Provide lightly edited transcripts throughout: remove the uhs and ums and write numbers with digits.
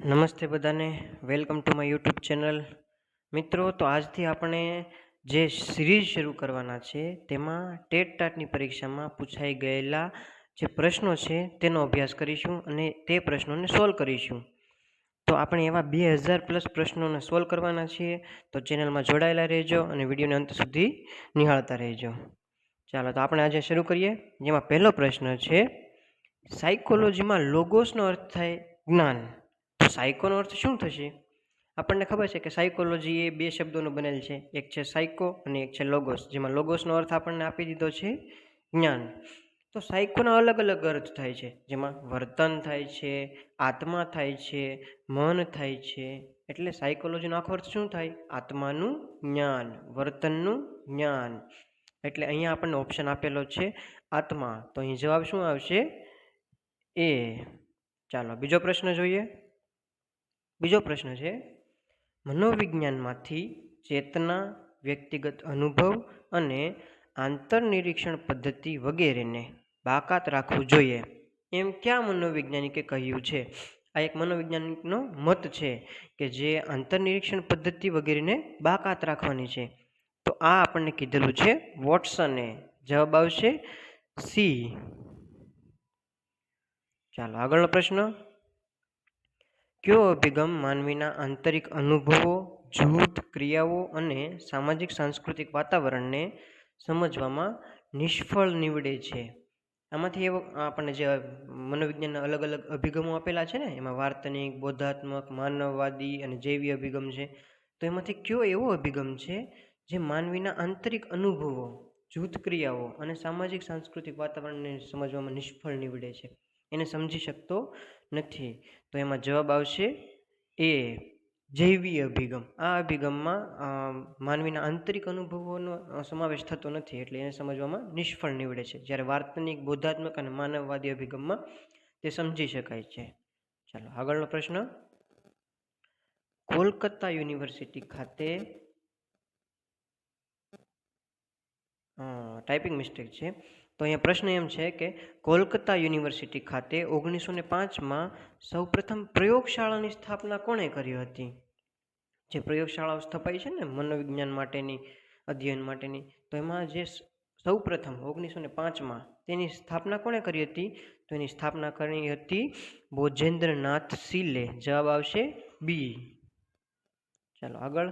નમસ્તે બધાને, welcome to my YouTube channel. મિત્રો, તો આજથી આપણે જે સિરીઝ શરૂ કરવાના છે તેમાં ટેટ ટાટની પરીક્ષામાં પૂછાઈ ગયેલા જે પ્રશ્નો છે તેનો અભ્યાસ કરીશું અને તે પ્રશ્નોને સોલ્વ કરીશું. તો આપણે એવા 2000+ પ્રશ્નોને સોલ્વ કરવાના છીએ. તો ચેનલમાં જોડાયેલા રહેજો અને વિડીયોને અંત સુધી નિહાળતા રહેજો. ચાલો, તો આપણે આજે શરૂ કરીએ. જેમાં પહેલો પ્રશ્ન છે, સાયકોલોજીમાં લોગોસનો અર્થ થાય જ્ઞાન. તો સાયકોનો અર્થ શું થશે? આપણને ખબર છે કે સાયકોલોજી એ બે શબ્દોનો બનેલ છે, એક છે સાયકો અને એક છે લોગોસ. જેમાં લોગોસનો અર્થ આપણને આપી દીધો છે જ્ઞાન. તો સાયકોના અલગ અલગ અર્થ થાય છે, જેમાં વર્તન થાય છે, આત્મા થાય છે, મન થાય છે. એટલે સાયકોલોજીનો આખો અર્થ શું થાય? આત્માનું જ્ઞાન, વર્તનનું જ્ઞાન. એટલે અહીંયા આપણને ઓપ્શન આપેલો છે આત્મા. તો અહીં જવાબ શું આવશે? એ. ચાલો, બીજો પ્રશ્ન જોઈએ. બીજો પ્રશ્ન છે, મનોવિજ્ઞાનમાંથી ચેતના, વ્યક્તિગત અનુભવ અને આંતરનિરીક્ષણ પદ્ધતિ વગેરેને બાકાત રાખવું જોઈએ એમ કયા મનોવૈજ્ઞાનિકે કહ્યું છે? આ એક મનોવૈજ્ઞાનિકનો મત છે કે જે આંતરનિરીક્ષણ પદ્ધતિ વગેરેને બાકાત રાખવાની છે. તો આ આપણને કીધેલું છે વોટસને. જવાબ આવશે સી. ચાલો, આગળનો પ્રશ્ન, કયો અભિગમ માનવીના આંતરિક અનુભવો, જૂથ ક્રિયાઓ અને સામાજિક સાંસ્કૃતિક વાતાવરણને સમજવામાં નિષ્ફળ નીવડે છે? આમાંથી એવો આપણને જે મનોવિજ્ઞાનના અલગ અલગ અભિગમો આપેલા છે ને, એમાં વાર્તનિક, બોધાત્મક, માનવવાદી અને જૈવી અભિગમ છે. તો એમાંથી કયો એવો અભિગમ છે જે માનવીના આંતરિક અનુભવો, જૂથ ક્રિયાઓ અને સામાજિક સાંસ્કૃતિક વાતાવરણને સમજવામાં નિષ્ફળ નીવડે છે, એને સમજી શકતો નથી? તો એમાં જવાબ આવશે એ, જૈવી અભિગમ. આ અભિગમમાં માનવીના આંતરિક અનુભવોનો સમાવેશ થતો નથી, એટલે એને સમજવામાં નિષ્ફળ નીવડે છે. જ્યારે વાર્તનિક, બોધાત્મક અને માનવવાદી અભિગમમાં તે સમજી શકાય છે. ચાલો, આગળનો પ્રશ્ન, કોલકાતા યુનિવર્સિટી ખાતે ટાઈપિંગ મિસ્ટેક છે. તો અહીંયા પ્રશ્ન એમ છે કે કોલકાતા યુનિવર્સિટી ખાતે 1905માં સૌપ્રથમ પ્રયોગશાળાની સ્થાપના કોણે કરી હતી? જે પ્રયોગશાળાઓ સ્થપાઈ છે ને મનોવિજ્ઞાન માટેની, અધ્યયન માટેની, તો એમાં જે સૌપ્રથમ 1905માં તેની સ્થાપના કોણે કરી હતી? તો એની સ્થાપના કરી હતી બોજેન્દ્રનાથ સીલે. જવાબ આવશે બી. ચાલો, આગળ,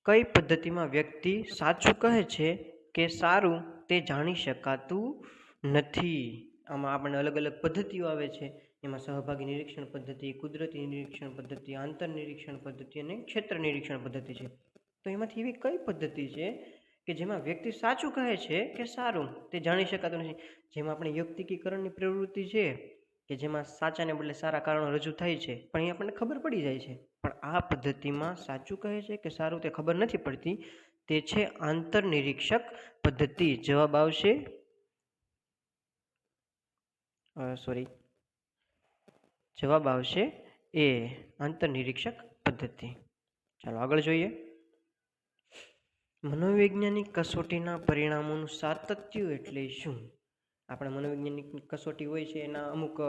કઈ પદ્ધતિમાં વ્યક્તિ સાચું કહે છે કે સારું તે જાણી શકાતું નથી? આમાં આપણને અલગ અલગ પદ્ધતિઓ આવે છે. એમાં સહભાગી નિરીક્ષણ પદ્ધતિ, કુદરતી નિરીક્ષણ પદ્ધતિ, આંતર નિરીક્ષણ પદ્ધતિ અને ક્ષેત્ર નિરીક્ષણ પદ્ધતિ છે. તો એમાંથી એવી કઈ પદ્ધતિ છે કે જેમાં વ્યક્તિ સાચું કહે છે કે સારું તે જાણી શકાતું નથી? જેમાં આપણે યુક્તિકીકરણની પ્રવૃત્તિ છે કે જેમાં સાચાને બદલે સારા કારણો રજૂ થાય છે, પણ એ આપણને ખબર પડી જાય છે. પણ આ પદ્ધતિમાં સાચું કહે છે કે સારું તે ખબર નથી પડતી. તે છે આંતરનિરીક્ષક પદ્ધતિ. જવાબ આવશે જવાબ આવશે એ, આંતરનિરીક્ષક પદ્ધતિ. ચાલો, આગળ જોઈએ. મનોવૈજ્ઞાનિક કસોટીના પરિણામોનું સાતત્ય એટલે શું? આપણે મનોવૈજ્ઞાનિક કસોટી હોય છે એના અમુક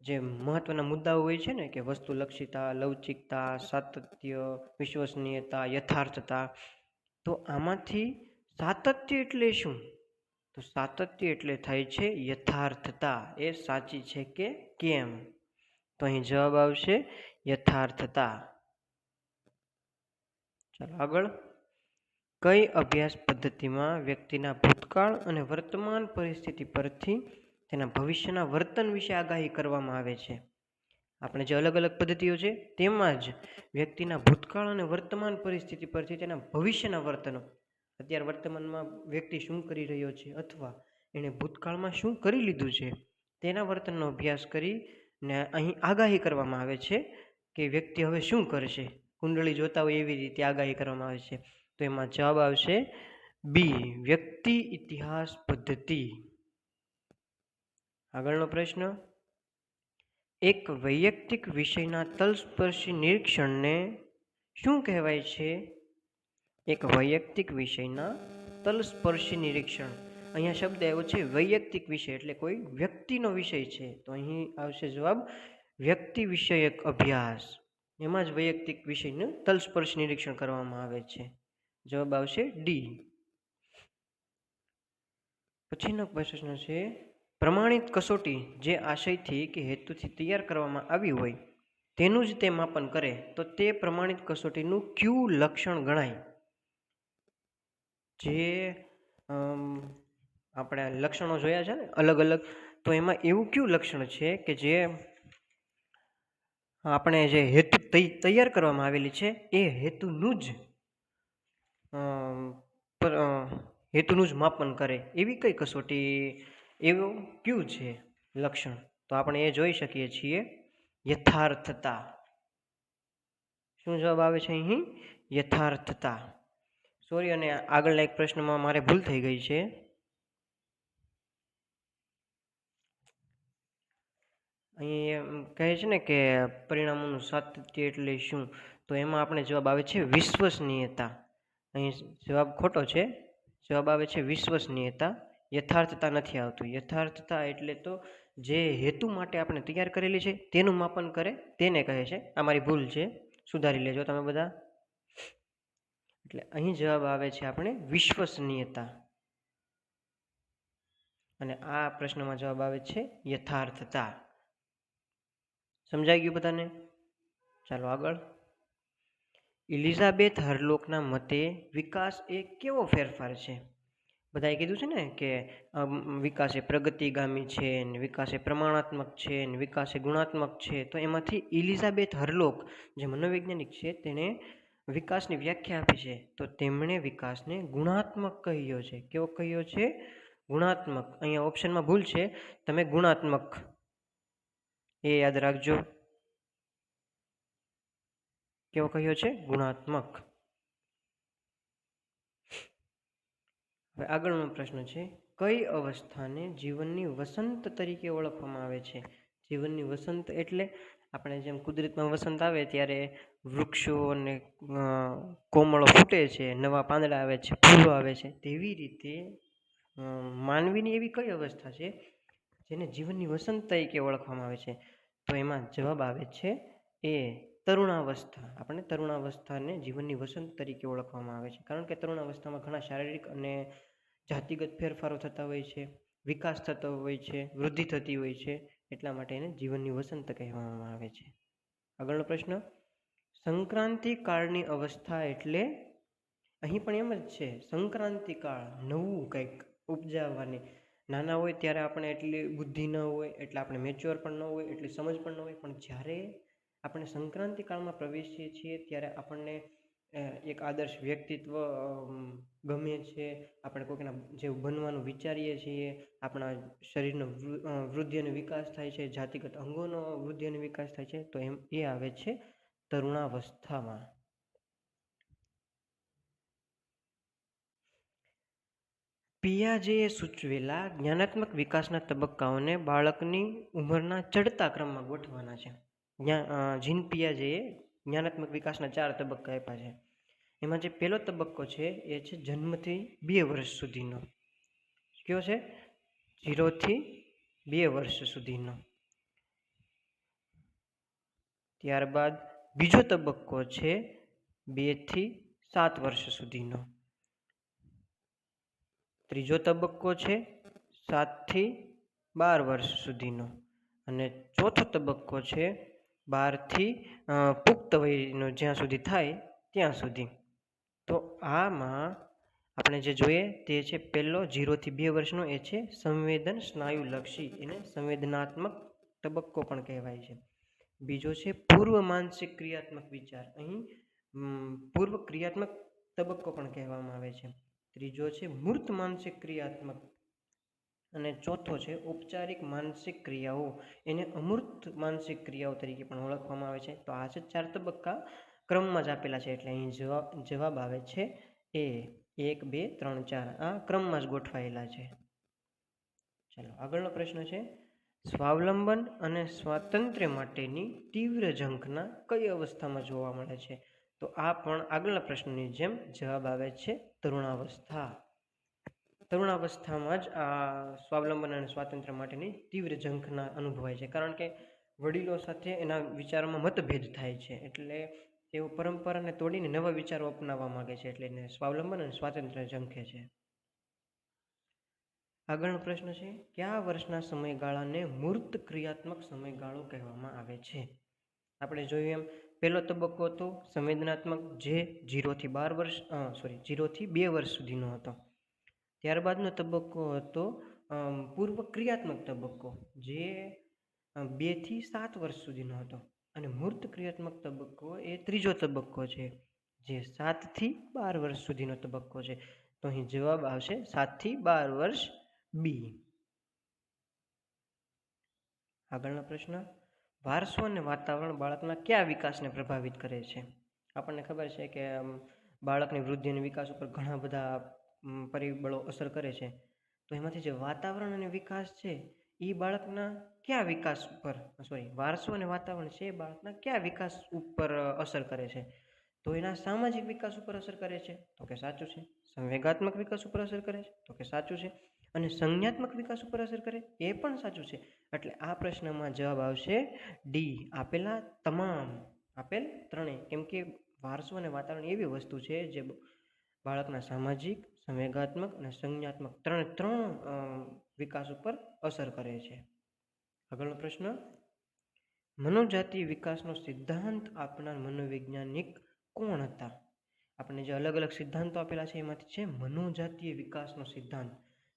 જે મહત્વના મુદ્દાઓ હોય છે ને, કે વસ્તુલક્ષિતા, લવચિકતા, સાતત્ય, વિશ્વસનીયતા, યથાર્થતા. તો આમાંથી સાતત્ય એટલે શું? તો સાતત્ય એટલે થાય છે યથાર્થતા. એ સાચી છે કે કેમ? તો અહીં જવાબ આવશે યથાર્થતા. ચાલો, આગળ, કઈ અભ્યાસ પદ્ધતિમાં વ્યક્તિના ભૂતકાળ અને વર્તમાન પરિસ્થિતિ પરથી તેના ભવિષ્યના વર્તન વિશે આગાહી કરવામાં આવે છે? આપણે જે અલગ અલગ પદ્ધતિઓ છે તેમાં જ વ્યક્તિના ભૂતકાળ અને વર્તમાન પરિસ્થિતિ પરથી તેના ભવિષ્યના વર્તનો, અત્યારે વર્તમાનમાં વ્યક્તિ શું કરી રહ્યો છે અથવા એણે ભૂતકાળમાં શું કરી લીધું છે, તેના વર્તનનો અભ્યાસ કરીને અહીં આગાહી કરવામાં આવે છે કે વ્યક્તિ હવે શું કરશે. કુંડળી જોતા હોય એવી રીતે આગાહી કરવામાં આવે છે. તો એમાં જવાબ આવશે બી, વ્યક્તિ ઇતિહાસ પદ્ધતિ. આગળનો પ્રશ્ન, એક વૈયક્તિક વિષયના તલસ્પર્શી નિરીક્ષણને શું કહેવાય છે? એક વૈયક્તિક વિષયના તલસ્પર્શી નિરીક્ષણ. અહીંયા શબ્દ આવ્યો છે વૈયક્તિક વિષય, એટલે કોઈ વ્યક્તિનો વિષય છે. તો અહીં આવશે જવાબ વ્યક્તિ વિષયક અભ્યાસ, એમાં જ વૈયક્તિક વિષયનું તલસ્પર્શ નિરીક્ષણ કરવામાં આવે છે. જવાબ આવશે ડી. પછીનો પ્રશ્ન છે, પ્રમાણિત કસોટી જે આશયથી કે હેતુથી તૈયાર કરવામાં આવી હોય તેનું જ તે માપન કરે તો તે પ્રમાણિત કસોટીનું કયું લક્ષણ ગણાય? જે આપણે લક્ષણો જોયા છે ને અલગ અલગ, તો એમાં એવું કયું લક્ષણ છે કે જે આપણે જે હેતુ તૈયાર કરવામાં આવેલી છે એ હેતુનું જ માપન કરે, એવી કઈ કસોટી, એવું કયું છે લક્ષણ? તો આપણે એ જોઈ શકીએ છીએ યથાર્થતા. શું જવાબ આવે છે અહીં? યથાર્થતા. સોરી, અને આગળના એક પ્રશ્નમાં મારે ભૂલ થઈ ગઈ છે. અહીં કહે છે ને કે પરિણામોનું સાતત્ય એટલે શું, તો એમાં આપણે જવાબ આવે છે વિશ્વસનીયતા. અહીં જવાબ ખોટો છે, જવાબ આવે છે વિશ્વસનીયતા. યથાર્થતા નથી આવતું. યથાર્થતા એટલે તો જે હેતુ માટે આપણે તૈયાર કરેલી છે તેનું માપન કરે તેને કહે છે. આ મારી ભૂલ છે, સુધારી લેજો તમે બધા. એટલે અહીં જવાબ આવે છે આપણે વિશ્વસનીયતા, અને આ પ્રશ્નમાં જવાબ આવે છે યથાર્થતા. સમજાઈ ગયું બધાને? ચાલો આગળ. એલિઝાબેથ હરલોકના મતે વિકાસ એ કેવો ફેરફાર છે? બધાએ કીધું છે ને કે વિકાસ એ પ્રગતિગામી છે, ને વિકાસ એ પ્રમાણાત્મક છે, ને વિકાસ એ ગુણાત્મક છે. તો એમાંથી એલિઝાબેથ હરલોક જે મનોવૈજ્ઞાનિક છે તેણે વિકાસની વ્યાખ્યા આપી છે. તો તેમણે વિકાસને ગુણાત્મક કહ્યો છે. કેવો કહ્યો છે? ગુણાત્મક. અહીંયા ઓપ્શનમાં ભૂલ છે, તમે ગુણાત્મક એ યાદ રાખજો. કેવો કહ્યો છે? ગુણાત્મક. હવે આગળનો પ્રશ્ન છે, કઈ અવસ્થાને જીવનની વસંત તરીકે ઓળખવામાં આવે છે? જીવનની વસંત એટલે આપણે જેમ કુદરતમાં વસંત આવે ત્યારે વૃક્ષો અને કોમળો ફૂટે છે, નવા પાંદડા આવે છે, ફૂલો આવે છે, તેવી રીતે માનવીની એવી કઈ અવસ્થા છે જેને જીવનની વસંત તરીકે ઓળખવામાં આવે છે? તો એમાં જવાબ આવે છે એ તરુણાવસ્થા. આપણે તરુણાવસ્થાને જીવનની વસંત તરીકે ઓળખવામાં આવે છે, કારણ કે તરુણાવસ્થામાં ઘણા શારીરિક અને જાતિગત ફેરફારો થતા હોય છે, વિકાસ થતો હોય છે, વૃદ્ધિ થતી હોય છે, એટલા માટે એને જીવનની વસંત કહેવામાં આવે છે. આગળનો પ્રશ્ન, સંક્રાંતિ કાળની અવસ્થા એટલે? અહીં પણ એમ જ છે, સંક્રાંતિ કાળ, નવું કંઈક ઉપજાવવાની. નાના હોય ત્યારે આપણે એટલી બુદ્ધિ ન હોય, એટલે આપણે મેચ્યોર પણ ન હોય, એટલી સમજ પણ ન હોય, પણ જ્યારે આપણે સંક્રાંતિ કાળમાં પ્રવેશીએ છીએ ત્યારે આપણને એક આદર્શ વ્યક્તિત્વ ગમે છે, આપણે કોઈકના જેવું બનવાનું વિચારીએ છીએ, આપણા શરીરનો વૃદ્ધિ અને વિકાસ થાય છે, જાતિગત અંગોનો વૃદ્ધિ અને વિકાસ થાય છે. તો એમ એ આવે છે તરુણાવસ્થામાં. પિયાજેએ સૂચવેલા જ્ઞાનાત્મક વિકાસના તબક્કાઓને બાળકની ઉંમરના ચડતા ક્રમમાં ગોઠવવાના છે. જીન પિયાજેએ જ્ઞાનાત્મક વિકાસના 4 તબક્કા આપ્યા છે. એમાં જે પહેલો તબક્કો છે એ છે જન્મથી 2 વર્ષ સુધીનો. કયો છે? 0 થી 2 વર્ષ સુધીનો. ત્યારબાદ બીજો તબક્કો છે 2 થી 7 વર્ષ સુધીનો. ત્રીજો તબક્કો છે 7 થી 12 વર્ષ સુધીનો, અને ચોથો તબક્કો છે 12 થી પુખ્ત વયનો જ્યાં સુધી થાય ત્યાં સુધી. તો આમાં આપણે જે જોઈએ તે છે પહેલો 0 થી 2 વર્ષનો, એ છે સંવેદન સ્નાયુલક્ષી, એને સંવેદનાત્મક તબક્કો પણ કહેવાય છે. બીજો છે પૂર્વ માનસિક ક્રિયાત્મક વિચાર, અહીં પૂર્વ ક્રિયાત્મક તબક્કો પણ કહેવામાં આવે છે. ત્રીજો છે મૂર્ત માનસિક ક્રિયાત્મક, અને ચોથો છે ઔપચારિક માનસિક ક્રિયાઓ, એને અમૂર્ત માનસિક ક્રિયાઓ તરીકે પણ ઓળખવામાં આવે છે. તો આ છે 4 તબક્કા ક્રમમાં જ આપેલા છે, એટલે અહીં જવાબ આવે છે એ 1 2 3 4, આ ક્રમમાં જ ગોઠવાયેલા છે. ચાલો આગળનો પ્રશ્ન છે, સ્વાવલંબન અને સ્વાતંત્ર્ય માટેની તીવ્ર ઝંખના કઈ અવસ્થામાં જોવા મળે છે? તો આ પણ આગળના પ્રશ્નની જેમ જવાબ આવે છે તરુણાવસ્થા. તરુણાવસ્થામાં જ આ સ્વાવલંબન અને સ્વાતંત્ર્ય માટેની તીવ્ર ઝંખના અનુભવાય છે, કારણ કે વડીલો સાથે એના વિચારોમાં મતભેદ થાય છે, એટલે તેઓ પરંપરાને તોડીને નવા વિચારો અપનાવવા માંગે છે, એટલે એને સ્વાવલંબન અને સ્વાતંત્ર્ય ઝંખે છે. આગળનો પ્રશ્ન છે, કયા વર્ષના સમયગાળાને મૂર્ત ક્રિયાત્મક સમયગાળો કહેવામાં આવે છે? આપણે જોયું એમ પહેલો તબક્કો હતો સંવેદનાત્મક, જે 0 થી 2 વર્ષ સુધીનો હતો. ત્યારબાદનો તબક્કો હતો પૂર્વ ક્રિયાત્મક તબક્કો, જે 2 થી 7 વર્ષ સુધીનો હતો. અને મૂર્ત ક્રિયાત્મક તબક્કો એ ત્રીજો તબક્કો છે, જે 7 થી 12 વર્ષ સુધીનો તબક્કો છે. તો અહીં જવાબ આવશે 7 થી 12 વર્ષ બી. આગળનો પ્રશ્ન, વારસો અને વાતાવરણ બાળકના કયા વિકાસને પ્રભાવિત કરે છે? આપણને ખબર છે કે બાળકની વૃદ્ધિ અને વિકાસ ઉપર ઘણા બધા પરિબળો અસર કરે છે. તો એમાંથી જે વાતાવરણ અને વિકાસ છે એ બાળકના કયા વિકાસ ઉપર વારસો અને વાતાવરણ છે એ બાળકના કયા વિકાસ ઉપર અસર કરે છે? તો એના સામાજિક વિકાસ ઉપર અસર કરે છે, તો કે સાચું છે. સંવેગાત્મક વિકાસ ઉપર અસર કરે છે, તો કે સાચું છે. અને સંજ્ઞાત્મક વિકાસ ઉપર અસર કરે, એ પણ સાચું છે. એટલે આ પ્રશ્નમાં જવાબ આવશે ડી, આપેલ ત્રણેય. કેમ કે વારસો અને વાતાવરણ એવી વસ્તુ છે જે બાળકના સામાજિક, સંવેગાત્મક અને સંજ્ઞાત્મક ત્રણ વિકાસ ઉપર અસર કરે છે. આગળનો પ્રશ્ન, મનોજાતીય વિકાસનો સિદ્ધાંત આપનાર મનોવૈજ્ઞાનિક કોણ હતા? આપણને જે અલગ અલગ સિદ્ધાંતો આપેલા છે એમાંથી છે મનોજાતીય વિકાસનો સિદ્ધાંત.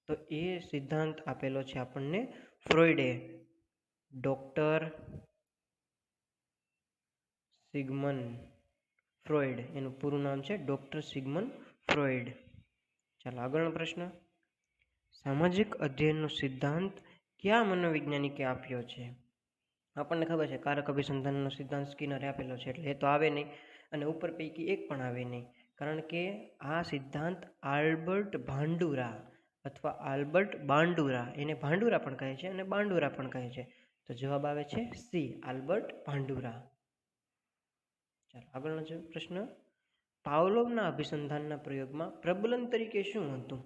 તો એ સિદ્ધાંત આપેલો છે આપણને ફ્રોઈડે. ડોક્ટર સિગમન ફ્રોઈડ, એનું પૂરું નામ છે ડોક્ટર સિગમન ફ્રોઈડ. ચાલો આગળનો પ્રશ્ન, સામાજિક અધ્યયનનો સિદ્ધાંત કયા મનોવૈજ્ઞાનિકે આપ્યો છે? આપણને ખબર છે કારક અભિસંધાનનો સિદ્ધાંત સ્કિનરે આપેલો છે, એટલે એ તો આવે નહીં. અને ઉપર પૈકી એક પણ આવે નહીં, કારણ કે આ સિદ્ધાંત આલ્બર્ટ ભાંડુરા અથવા આલ્બર્ટ બાંડુરા, એને ભાંડુરા પણ કહે છે અને બાંડુરા પણ કહે છે. તો જવાબ આવે છે સી, આલ્બર્ટ ભાંડુરા. ચાલો આગળનો પ્રશ્ન, પાવલોવના અભિસંધાનના પ્રયોગમાં પ્રબલન તરીકે શું હતું?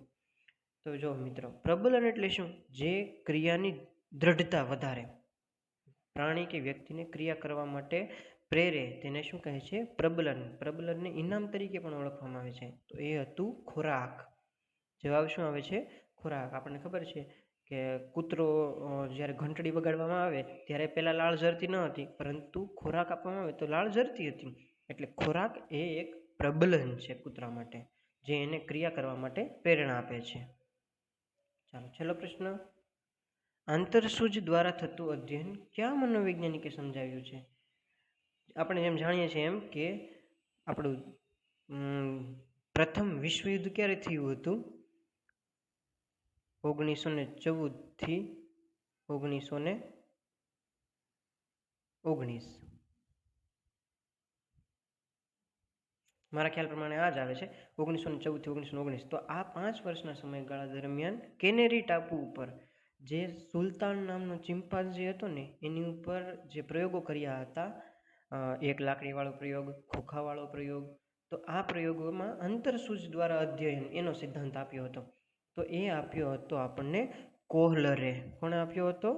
તો જો મિત્રો, પ્રબલન એટલે શું? જે ક્રિયાની દ્રઢતા વધારે, પ્રાણી કે વ્યક્તિને ક્રિયા કરવા માટે પ્રેરે, તેને શું કહે છે? પ્રબલન. પ્રબલનને ઇનામ તરીકે પણ ઓળખવામાં આવે છે. તો એ હતું ખોરાક. જવાબ શું આવે છે? ખોરાક. આપણને ખબર છે કે કૂતરો જ્યારે ઘંટડી વગાડવામાં આવે ત્યારે પહેલાં લાળ ઝરતી ન હતી, પરંતુ ખોરાક આપવામાં આવે તો લાળ ઝરતી હતી. એટલે ખોરાક એ એક પ્રબલન છે કૂતરા માટે, જે એને ક્રિયા કરવા માટે પ્રેરણા આપે છે. ચાલો છેલ્લો પ્રશ્ન, આંતરસૂજ દ્વારા થતું અધ્યયન કયા મનોવૈજ્ઞાનિકે સમજાવ્યું છે? આપણે જેમ જાણીએ છીએ એમ કે આપણું પ્રથમ વિશ્વયુદ્ધ ક્યારે થયું હતું? 1914 થી 1919. મારા ખ્યાલ પ્રમાણે આ જ આવે છે, 1914 થી 1919. તો આ 5 વર્ષના સમયગાળા દરમિયાન કેનેરી ટાપુ ઉપર જે સુલતાન નામનો ચિમ્પાન્ઝી હતો ને, એની ઉપર જે પ્રયોગો કર્યા હતા, એક લાકડીવાળો પ્રયોગ, ખોખાવાળો પ્રયોગ, તો આ પ્રયોગોમાં આંતરસૂજ દ્વારા અધ્યયન એનો સિદ્ધાંત આપ્યો હતો. તો એ આપ્યો હતો આપણને કોહલરે. કોણે આપ્યો હતો?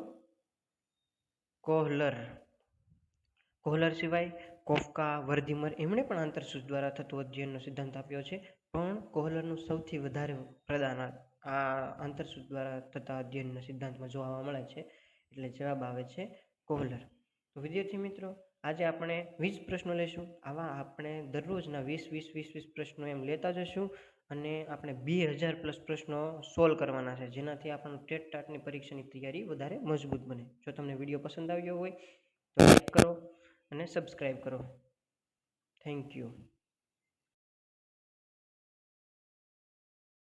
કોહલર. કોહલર સિવાય કોફકા, વર્ધીમર, એમણે પણ આંતરસૂજ દ્વારા થતું અધ્યયનનો સિદ્ધાંત આપ્યો છે. પણ કોહલરનું સૌથી વધારે પ્રદાન આ આંતરસૂજ દ્વારા થતા અધ્યયનના સિદ્ધાંતમાં જોવા મળે છે. એટલે જવાબ આવે છે કોહલર. તો વિદ્યાર્થી મિત્રો, આજે આપણે 20 પ્રશ્નો લેશું. આવા આપણે દરરોજના 20 પ્રશ્નો એમ લેતા જશું, અને આપણે 2000+ પ્રશ્નો સોલ્વ કરવાના છે, જેનાથી આપણું ટેટ ટાટની પરીક્ષાની તૈયારી વધારે મજબૂત બને. જો તમને વિડીયો પસંદ આવ્યો હોય તો લાઈક કરો અને સબસ્ક્રાઈબ કરો. Thank you.